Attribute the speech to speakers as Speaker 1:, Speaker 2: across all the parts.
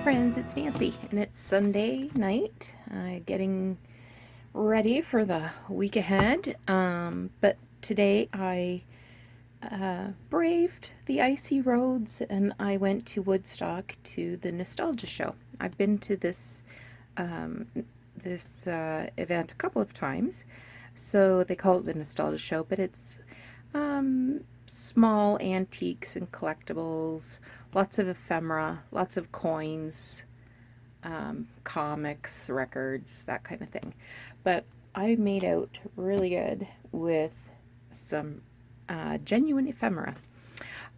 Speaker 1: friends, it's Nancy, and it's Sunday night, getting ready for the week ahead. But today I braved the icy roads and I went to Woodstock to the Nostalgia Show. I've been to this event a couple of times, so they call it the Nostalgia Show, but it's small antiques and collectibles, lots of ephemera, lots of coins, comics, records, that kind of thing. But I made out really good with some genuine ephemera.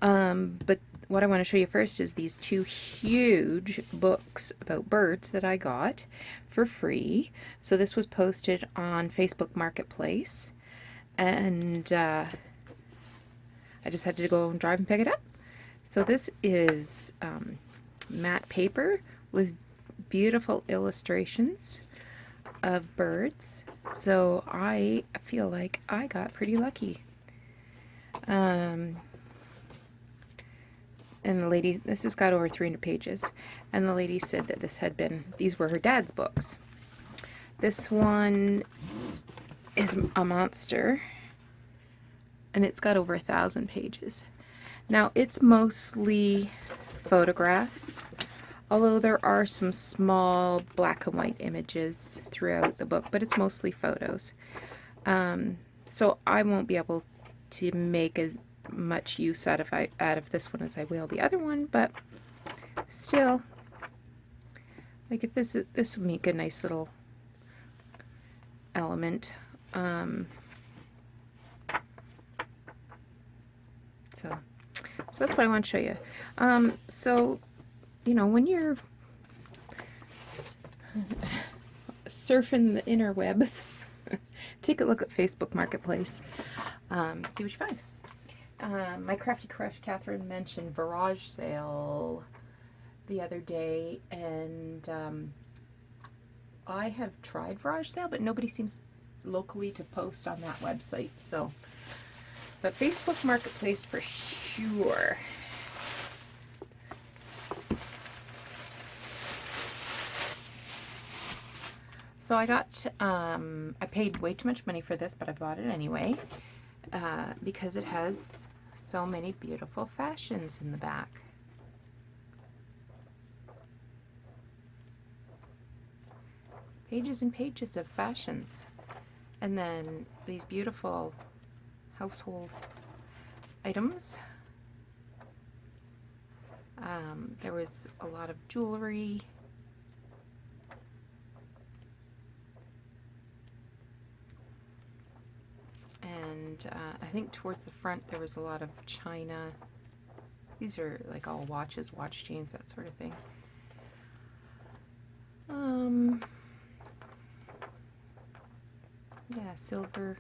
Speaker 1: But what I want to show you first is these two huge books about birds that I got for free. So this was posted on Facebook Marketplace, and I just had to go and drive and pick it up. So this is matte paper with beautiful illustrations of birds. So I feel like I got pretty lucky. And the lady, this has got over 300 pages, and the lady said that these were her dad's books. This one is a monster, and it's got over 1,000 pages. Now, it's mostly photographs, although there are some small black and white images throughout the book, but it's mostly photos. So I won't be able to make as much use out of this one as I will the other one, but still, like, if this would make a nice little element. So that's what I want to show you. So, you know, when you're surfing the interwebs, take a look at Facebook Marketplace, see what you find. My crafty crush Catherine mentioned Virage sale the other day, and I have tried Virage sale, but nobody seems locally to post on that website. So, but Facebook Marketplace for sure. So I got, I paid way too much money for this, but I bought it anyway, because it has so many beautiful fashions in the back. Pages and pages of fashions. And then these beautiful household items. There was a lot of jewelry. And I think towards the front there was a lot of china. These are like all watches, watch chains, that sort of thing. Yeah, silver.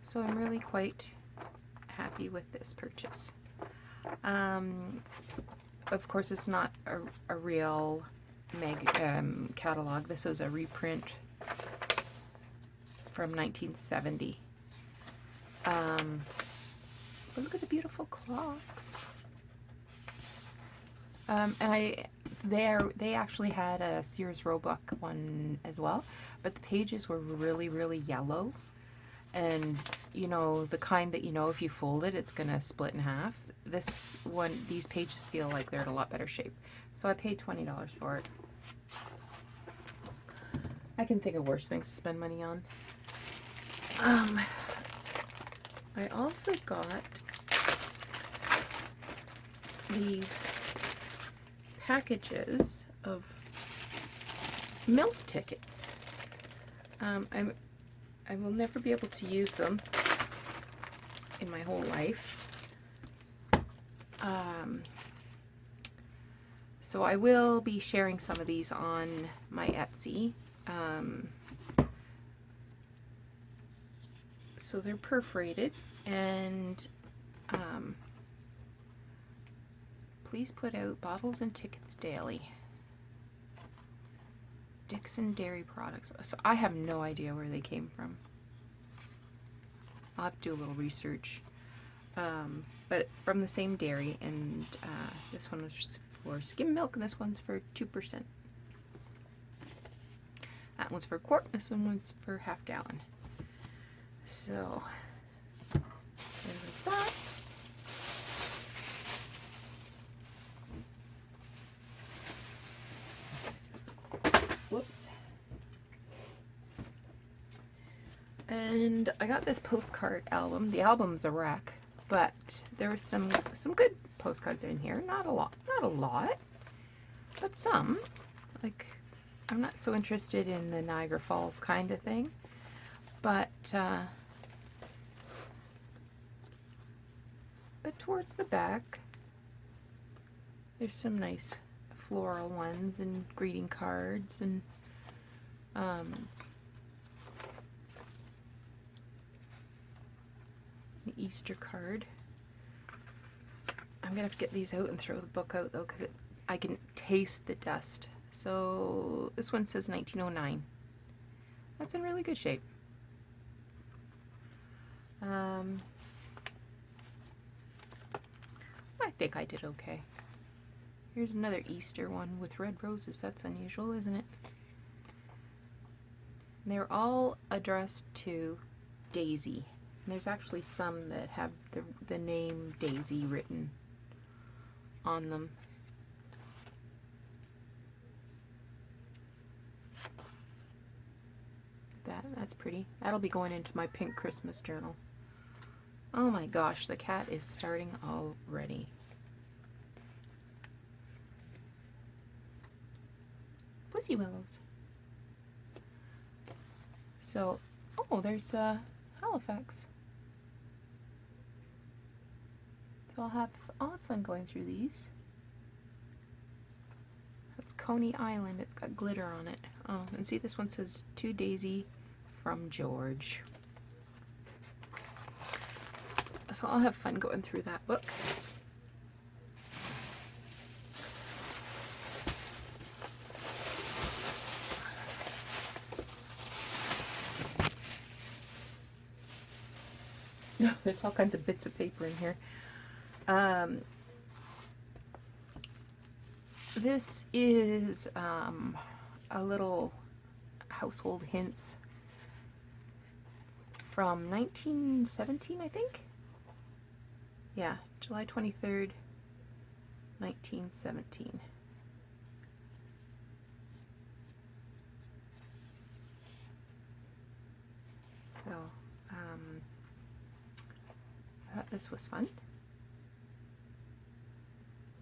Speaker 1: So I'm really quite happy with this purchase. Of course, it's not a real catalog. This is a reprint from 1970. But look at the beautiful clocks. And they actually had a Sears Roebuck one as well, but the pages were really, really yellow. And, you know, the kind that, you know, if you fold it, it's going to split in half. This one, these pages feel like they're in a lot better shape. So I paid $20 for it. I can think of worse things to spend money on. I also got these packages of milk tickets. I will never be able to use them in my whole life. So I will be sharing some of these on my Etsy. So they're perforated, and please put out bottles and tickets daily. Dixon Dairy Products. So I have no idea where they came from. I'll have to do a little research. But from the same dairy, and this one was for skim milk, and this one's for 2%. That one's for a quart, this one was for half gallon. So, there was that. Whoops. And I got this postcard album. The album's a wreck, but there was some good postcards in here. Not a lot, but some. Like, I'm not so interested in the Niagara Falls kind of thing, but towards the back, there's some nice floral ones and greeting cards and the Easter card. I'm gonna have to get these out and throw the book out though, because I can taste the dust. So this one says 1909. That's in really good shape. I think I did okay. Here's another Easter one with red roses. That's unusual, isn't it? And they're all addressed to Daisy. And there's actually some that have the name Daisy written on them. That's pretty. That'll be going into my pink Christmas journal. Oh my gosh, the cat is starting already. Pussy willows. So, oh, there's Halifax. So I'll have fun going through these. That's Coney Island. It's got glitter on it. Oh, and see, this one says to Daisy from George. So I'll have fun going through that book. No, there's all kinds of bits of paper in here. This is a little household hints from 1917, I think. Yeah, July 23rd, 1917. So, I thought this was fun.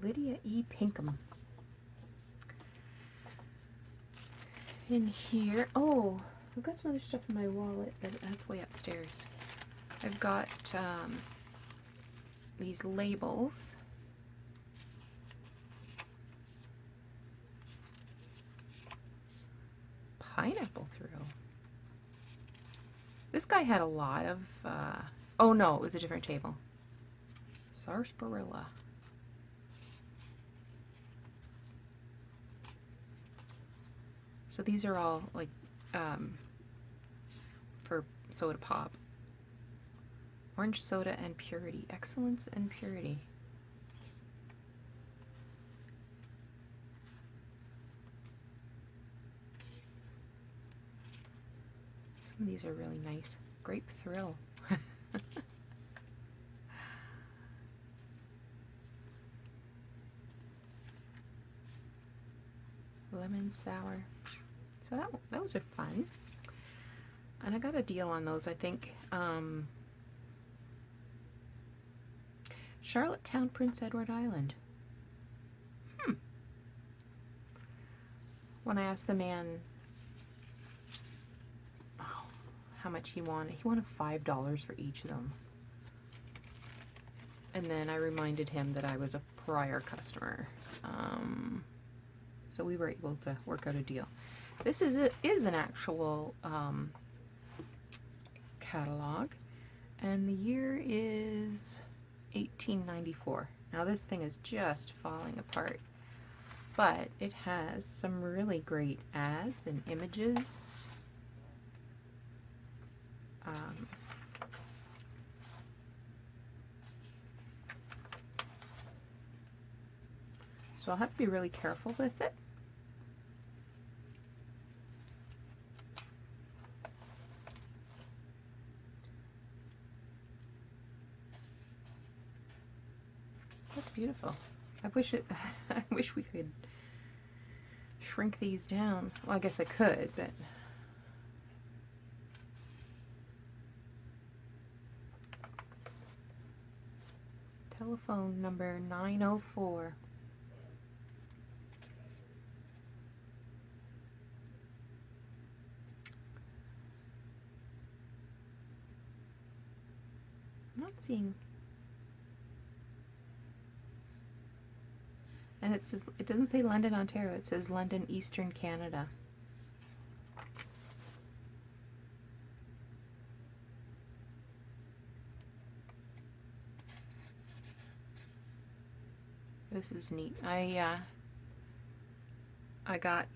Speaker 1: Lydia E. Pinkham. In here, oh, I've got some other stuff in my wallet, but that's way upstairs. I've got these labels. Pineapple thrill. This guy had a lot of, oh no, it was a different table. Sarsaparilla. So these are all like for soda pop. Orange soda and purity. Excellence and purity. Some of these are really nice. Grape thrill. Lemon sour. So those are fun. And I got a deal on those, I think. Charlottetown, Prince Edward Island. When I asked the man how much he wanted $5 for each of them. And then I reminded him that I was a prior customer. So we were able to work out a deal. This is an actual catalog, and the year is 1894. Now this thing is just falling apart, but it has some really great ads and images. So I'll have to be really careful with it. That's beautiful. I wish I wish we could shrink these down. Well, I guess I could, but telephone number 904. I'm not seeing. And it says, it doesn't say London, Ontario, it says London, Eastern Canada. This is neat. I got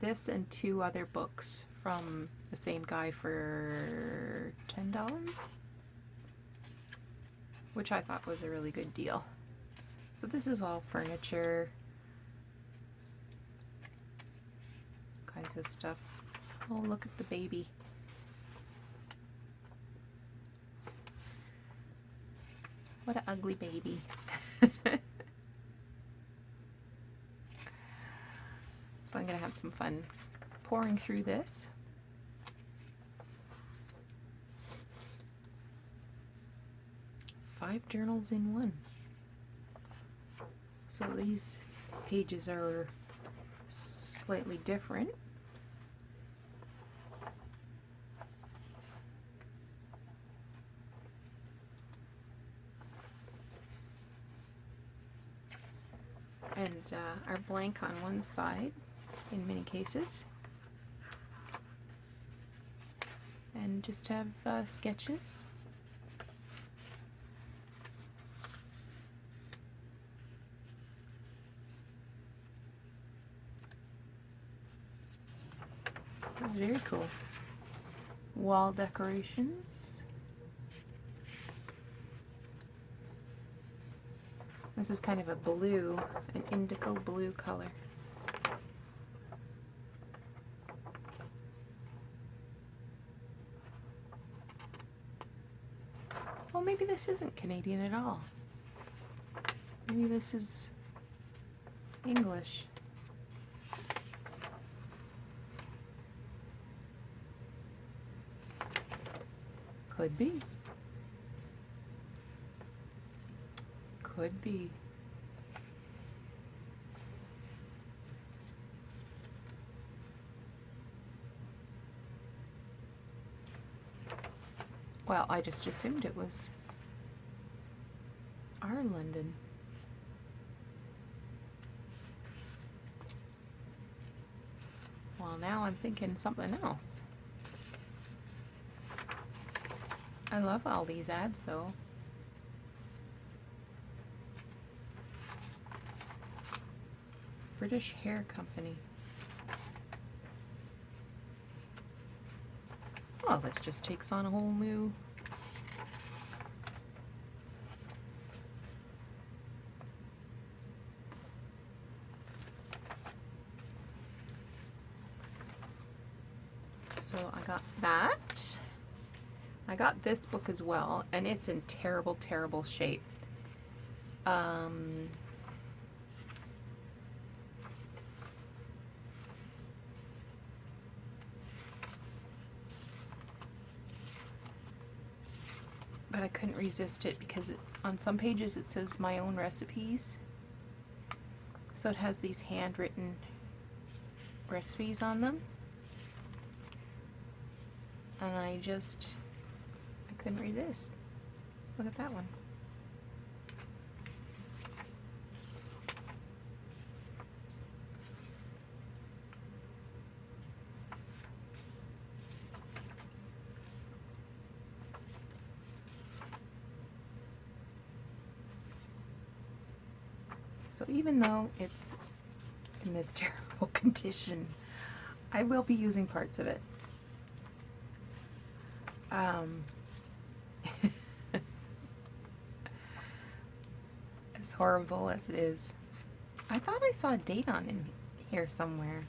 Speaker 1: this and 2 other books from the same guy for $10, which I thought was a really good deal. So this is all furniture, kinds of stuff. Oh, look at the baby. What an ugly baby. So I'm going to have some fun pouring through this. Five journals in one. So these pages are slightly different. And are blank on one side in many cases. And just have sketches. That's very cool. Wall decorations. This is kind of a blue, an indigo blue color. Well, maybe this isn't Canadian at all. Maybe this is English. Could be. Could be. Well, I just assumed it was our London. Well, now I'm thinking something else. I love all these ads, though. British Hair Company. Oh, this just takes on a whole new... So I got that. I got this book as well, and it's in terrible, terrible shape. But I couldn't resist it because on some pages it says my own recipes. So it has these handwritten recipes on them. And I couldn't resist. Look at that one. So even though it's in this terrible condition, I will be using parts of it. As horrible as it is, I thought I saw a date on in here somewhere.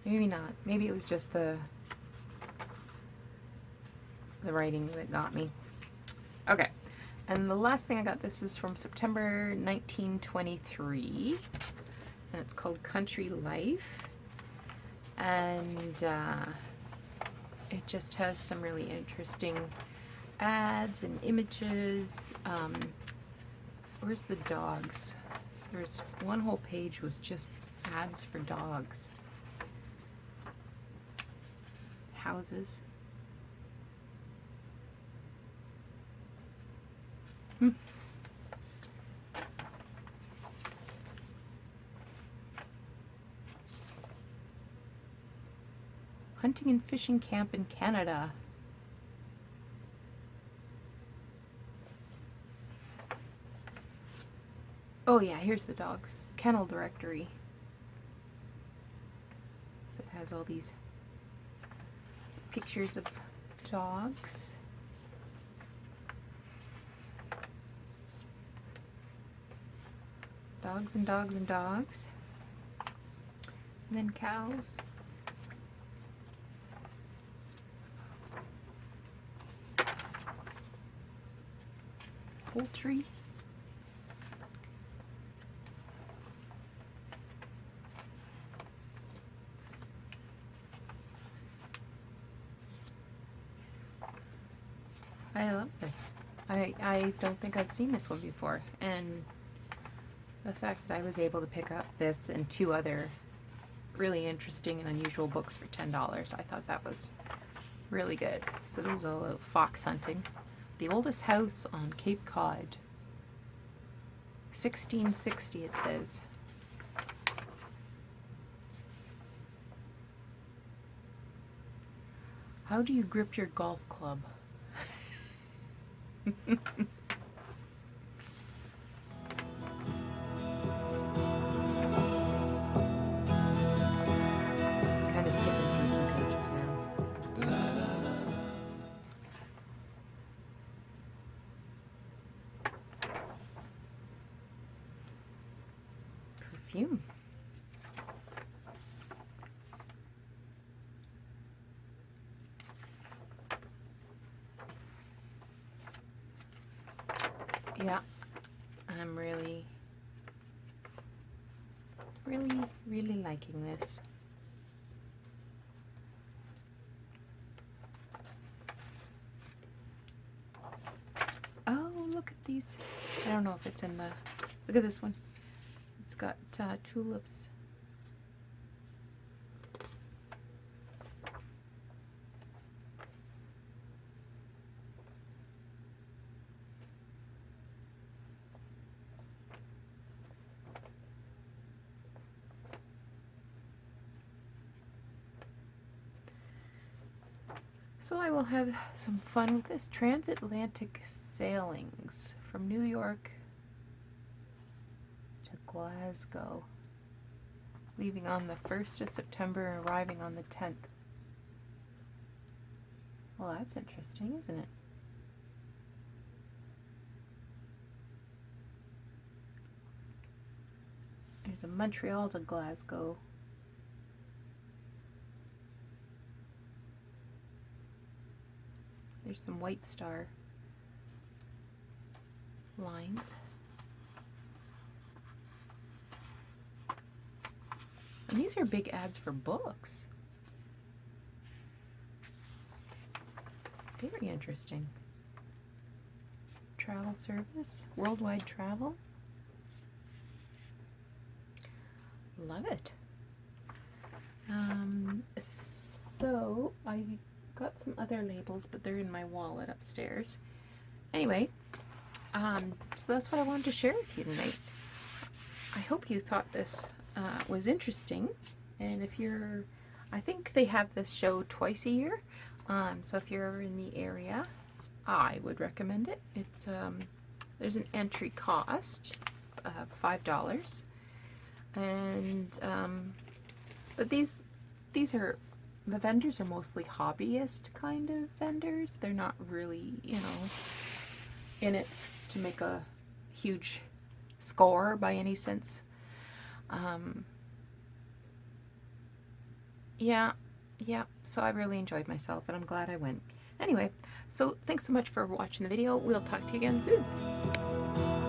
Speaker 1: Maybe not. Maybe it was just the writing that got me. Okay. And the last thing I got, this is from September 1923. And it's called Country Life. And it just has some really interesting ads and images. Where's the dogs? There's one whole page was just ads for dogs. Houses. Hunting and fishing camp in Canada. Oh yeah, here's the dogs. Kennel directory. So it has all these pictures of dogs. Dogs and dogs and dogs. And then cows. Poultry. I love this. I don't think I've seen this one before, and the fact that I was able to pick up this and two other really interesting and unusual books for $10, I thought that was really good. So this is a fox hunting. The oldest house on Cape Cod. 1660 it says. How do you grip your golf club? Kind of skipping through some pages now. Perfume. Yeah, I'm really liking this. Oh, look at these. I don't know if it's in the... Look at this one. It's got tulips. So I will have some fun with this. Transatlantic sailings from New York to Glasgow. Leaving on the 1st of September and arriving on the 10th. Well, that's interesting, isn't it? There's a Montreal to Glasgow. There's some White Star lines. And these are big ads for books. Very interesting. Travel service, worldwide travel. Love it. So I got some other labels, but they're in my wallet upstairs. Anyway, so that's what I wanted to share with you tonight. I hope you thought this was interesting, and if you're, I think they have this show twice a year, so if you're ever in the area, I would recommend it. It's there's an entry cost of $5, and but these are, the vendors are mostly hobbyist kind of vendors. They're not really, you know, in it to make a huge score by any sense. Yeah, so I really enjoyed myself, and I'm glad I went. Anyway, so thanks so much for watching the video. We'll talk to you again soon.